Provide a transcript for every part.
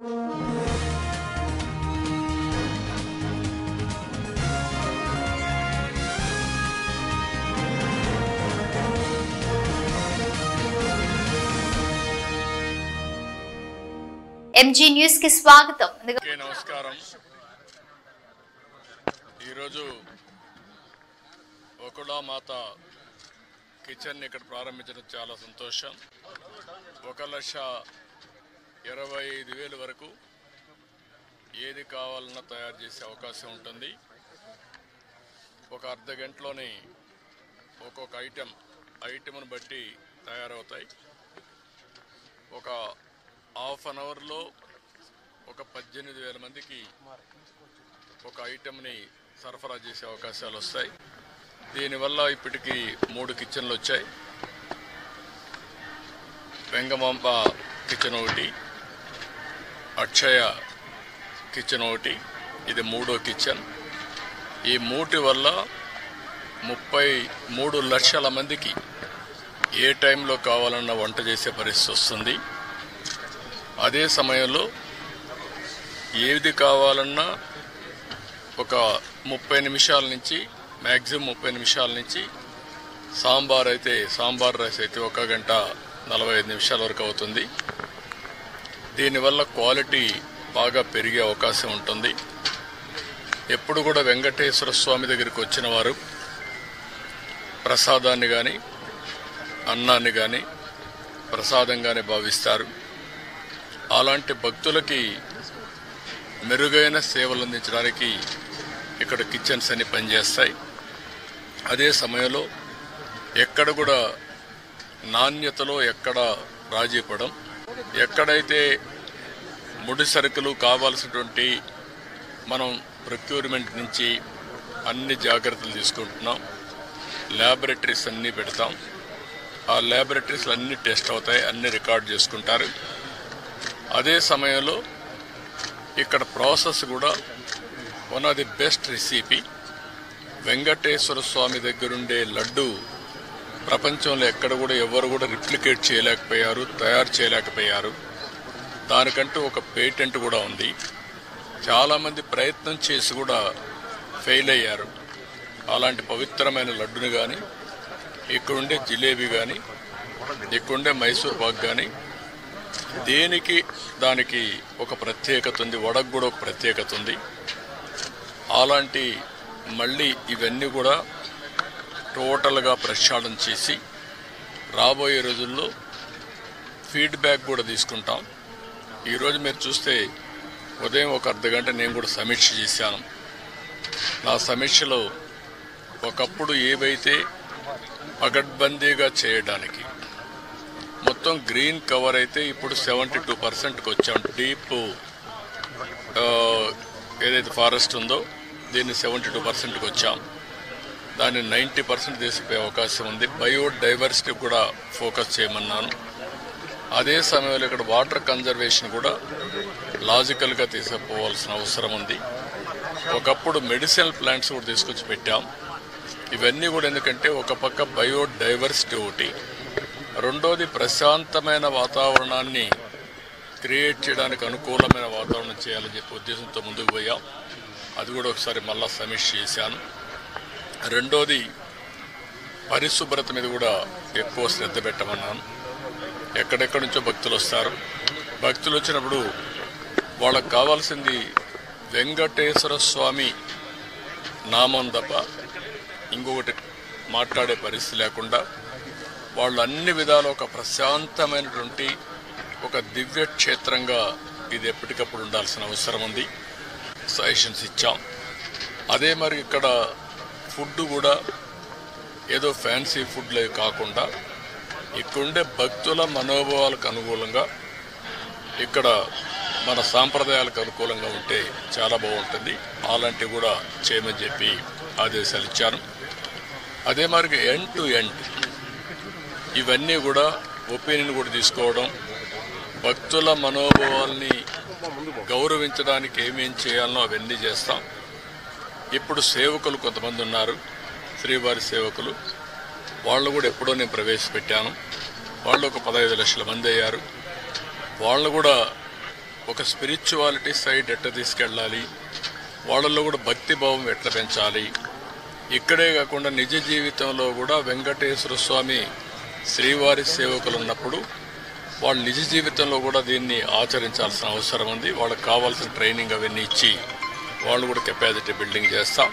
MG news కి స్వాగతం. నమస్కారం. ఈరోజు ఒకళామాత కిచెన్ ఇక్కడ ప్రారంభించడం చాలా సంతోషం. 1,25,000 వరకు ఏది కావాలన్నా తయారు చేసే అవకాశం ఉంటుంది. ఒక అర్ధ గంటలోనే ఒక్కొక్క ఐటెంను బట్టి తయారవుతాయి. ఒక హాఫ్ అన్ అవర్లో ఒక 18,000 మందికి ఒక ఐటెంని సరఫరా చేసే అవకాశాలు వస్తాయి. దీనివల్ల ఇప్పటికీ 3 కిచెన్లు వచ్చాయి. వెంగమాంబ కిచెన్ ఒకటి, అక్షయ కిచెన్ ఒకటి, ఇది 3వ కిచెన్. ఈ 3 వల్ల 33 లక్షల మందికి ఏ టైంలో కావాలన్నా వంట చేసే పరిస్థితి వస్తుంది. అదే సమయంలో ఏది కావాలన్నా ఒక 30 నిమిషాల నుంచి మ్యాక్సిమం 30 నిమిషాల నుంచి సాంబార్ రైస్ అయితే 1 గంట 45 నిమిషాల వరకు అవుతుంది. దీనివల్ల క్వాలిటీ బాగా పెరిగే అవకాశం ఉంటుంది. ఎప్పుడు కూడా వెంకటేశ్వర స్వామి దగ్గరికి వచ్చిన వారు ప్రసాదాన్ని కానీ అన్నాన్ని కానీ ప్రసాదంగానే భావిస్తారు. అలాంటి భక్తులకి మెరుగైన సేవలు అందించడానికి ఇక్కడ కిచెన్స్ అన్ని పనిచేస్తాయి. అదే సమయంలో ఎక్కడ కూడా నాణ్యతలో ఎక్కడ రాజీ పడం, ఎక్కడైతే ముడి సరుకులు కావాల్సినటువంటి మనం ప్రొక్యూర్మెంట్ నుంచి అన్ని జాగ్రత్తలు తీసుకుంటున్నాం. ల్యాబొరేటరీస్ అన్నీ పెడతాం. ఆ ల్యాబొరేటరీస్లో అన్ని టెస్ట్ అవుతాయి, అన్ని రికార్డ్ చేసుకుంటారు. అదే సమయంలో ఇక్కడ ప్రాసెస్ కూడా one of the best recipe. Venkateswara Swamy దగ్గరుండే లడ్డు ప్రపంచంలో ఎక్కడ కూడా ఎవరు కూడా రిప్లికేట్ చేయలేకపోయారు, తయారు చేయలేకపోయారు. దానికంటూ ఒక పేటెంట్ కూడా ఉంది. చాలామంది ప్రయత్నం చేసి కూడా ఫెయిల్ అయ్యారు. అలాంటి పవిత్రమైన లడ్డుని కానీ, ఇక్కడుండే జిలేబీ కానీ, ఇక్కడుండే మైసూర్ పాక్ కానీ దానికి ఒక ప్రత్యేకత ఉంది. వడకు కూడా ఒక ప్రత్యేకత ఉంది. అలాంటి మళ్ళీ ఇవన్నీ కూడా టోటల్గా ప్రక్షాళన చేసి రాబోయే రోజుల్లో ఫీడ్బ్యాక్ కూడా తీసుకుంటాం. ఈరోజు మీరు చూస్తే ఉదయం ఒక అర్ధ గంట నేను కూడా సమీక్ష చేశాను. నా సమీక్షలో ఒకప్పుడు ఏవైతే పగడ్బందీగా చేయడానికి మొత్తం గ్రీన్ కవర్ అయితే ఇప్పుడు 72%కి వచ్చాం. డీప్ ఏదైతే ఫారెస్ట్ ఉందో దీన్ని 72%కి వచ్చాం. దాన్ని 90% తీసిపోయే అవకాశం ఉంది. బయోడైవర్సిటీ కూడా ఫోకస్ చేయమన్నాను. అదే సమయంలో ఇక్కడ వాటర్ కన్జర్వేషన్ కూడా లాజికల్గా తీసుకుపోవాల్సిన అవసరం ఉంది. ఒకప్పుడు మెడిసినల్ ప్లాంట్స్ కూడా తీసుకొచ్చి పెట్టాం. ఇవన్నీ కూడా ఎందుకంటే ఒక పక్క బయోడైవర్సిటీ ఒకటి, రెండోది ప్రశాంతమైన వాతావరణాన్ని క్రియేట్ చేయడానికి అనుకూలమైన వాతావరణం చేయాలని చెప్పి ఉద్దేశంతో ముందుకు పోయాం. అది కూడా ఒకసారి మళ్ళా సమీక్ష చేశాను. రెండోది పరిశుభ్రత మీద కూడా ఎక్కువ శ్రద్ధ పెట్టమన్నాను. ఎక్కడెక్కడి నుంచో భక్తులు వస్తారు. భక్తులు వచ్చినప్పుడు వాళ్ళకు కావాల్సింది వెంకటేశ్వర స్వామి నామం తప్ప ఇంకొకటి మాట్లాడే పరిస్థితి లేకుండా వాళ్ళు అన్ని విధాలు ఒక ప్రశాంతమైనటువంటి ఒక దివ్య క్షేత్రంగా ఇది ఎప్పటికప్పుడు ఉండాల్సిన అవసరం ఉంది. సజెషన్స్ ఇచ్చాం. అదే మరి ఇక్కడ ఫుడ్ కూడా ఏదో ఫ్యాన్సీ ఫుడ్లే కాకుండా ఇక్కడుండే భక్తుల మనోభావాలకు అనుకూలంగా ఇక్కడ మన సాంప్రదాయాలకు అనుకూలంగా ఉంటే చాలా బాగుంటుంది. అలాంటివి కూడా చేయమని చెప్పి ఆదేశాలు ఇచ్చాను. అదే మరి ఎండ్ టు ఎండ్ ఇవన్నీ కూడా ఒపీనియన్ కూడా తీసుకోవడం, భక్తుల మనోభావాల్ని గౌరవించడానికి ఏమేం చేయాలనో అవన్నీ చేస్తాం. ఇప్పుడు సేవకులు కొంతమంది ఉన్నారు, శ్రీవారి సేవకులు. వాళ్ళు కూడా ఎప్పుడో నేను ప్రవేశపెట్టాను. వాళ్ళు ఒక 15 లక్షల మంది అయ్యారు. వాళ్ళు కూడా ఒక స్పిరిచువాలిటీ సైడ్ ఎట్లా తీసుకెళ్ళాలి, వాళ్ళల్లో కూడా భక్తి భావం ఎట్లా పెంచాలి. ఇక్కడే కాకుండా నిజ జీవితంలో కూడా వెంకటేశ్వర స్వామి శ్రీవారి సేవకులు ఉన్నప్పుడు వాళ్ళు నిజ జీవితంలో కూడా దీన్ని ఆచరించాల్సిన అవసరం ఉంది. వాళ్ళకి కావాల్సిన ట్రైనింగ్ అవన్నీ ఇచ్చి వాళ్ళు కూడా కెపాసిటీ బిల్డింగ్ చేస్తాం.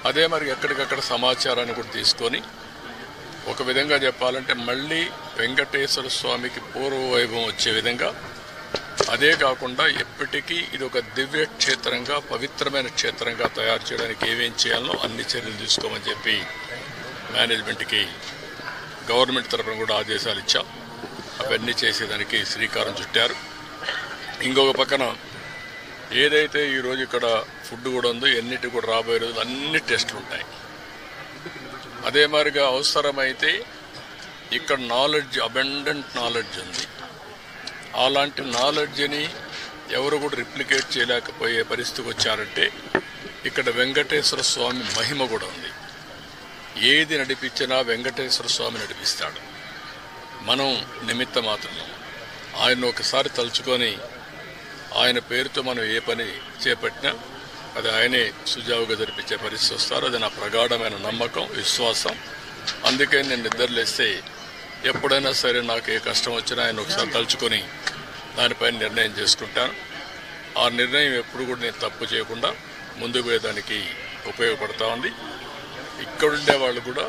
అదే మరి ఎక్కడికక్కడ సమాచారాన్ని కూడా తీసుకొని ఒక విధంగా చెప్పాలంటే మళ్ళీ వెంకటేశ్వర స్వామికి పూర్వ వైభవం వచ్చే విధంగా, అదే కాకుండా ఎప్పటికీ ఇది ఒక దివ్య క్షేత్రంగా పవిత్రమైన క్షేత్రంగా తయారు చేయడానికి ఏమేం చేయాలో అన్ని చర్యలు తీసుకోమని చెప్పి మేనేజ్మెంట్కి గవర్నమెంట్ తరఫున కూడా ఆదేశాలు ఇచ్చాం. అవన్నీ చేసేదానికి శ్రీకారం చుట్టారు. ఇంకొక పక్కన ఏదైతే ఈరోజు ఇక్కడ ఫుడ్ కూడా ఉందో ఎన్నిటి కూడా రాబోయే రోజులు అన్ని టెస్టులు ఉంటాయి. అదే మాదిరిగా అవసరమైతే ఇక్కడ నాలెడ్జ్, అబెండెంట్ నాలెడ్జ్ ఉంది. అలాంటి నాలెడ్జ్ని ఎవరు కూడా రిప్లికేట్ చేయలేకపోయే పరిస్థితికి వచ్చారంటే ఇక్కడ వెంకటేశ్వర స్వామి మహిమ కూడా ఉంది. ఏది నడిపించినా వెంకటేశ్వర స్వామి నడిపిస్తాడు. మనం నిమిత్త మాత్రమే. ఆయన ఒకసారి తలుచుకొని ఆయన పేరుతో మనం ఏ పని చేపట్టినా అది ఆయనే సుజావుగా జరిపించే పరిస్థితి వస్తారు. అది నా ప్రగాఢమైన నమ్మకం, విశ్వాసం. అందుకే నేను నిద్రలేస్తే ఎప్పుడైనా సరే నాకు ఏ కష్టం వచ్చినా ఆయన ఒకసారి తలుచుకొని దానిపైన నిర్ణయం చేసుకుంటాను. ఆ నిర్ణయం ఎప్పుడు కూడా నేను తప్పు చేయకుండా ముందుకు పోయేదానికి ఉపయోగపడతా ఉంది. ఇక్కడుండే వాళ్ళు కూడా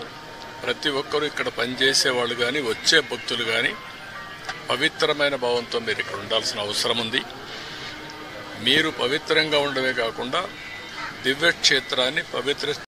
ప్రతి ఒక్కరూ ఇక్కడ పనిచేసే వాళ్ళు కానీ వచ్చే భక్తులు కానీ పవిత్రమైన భావంతో మీరు ఇక్కడ ఉండాల్సిన అవసరం ఉంది. మీరు పవిత్రంగా ఉండడమే కాకుండా దివ్యక్షేత్రాన్ని పవిత్ర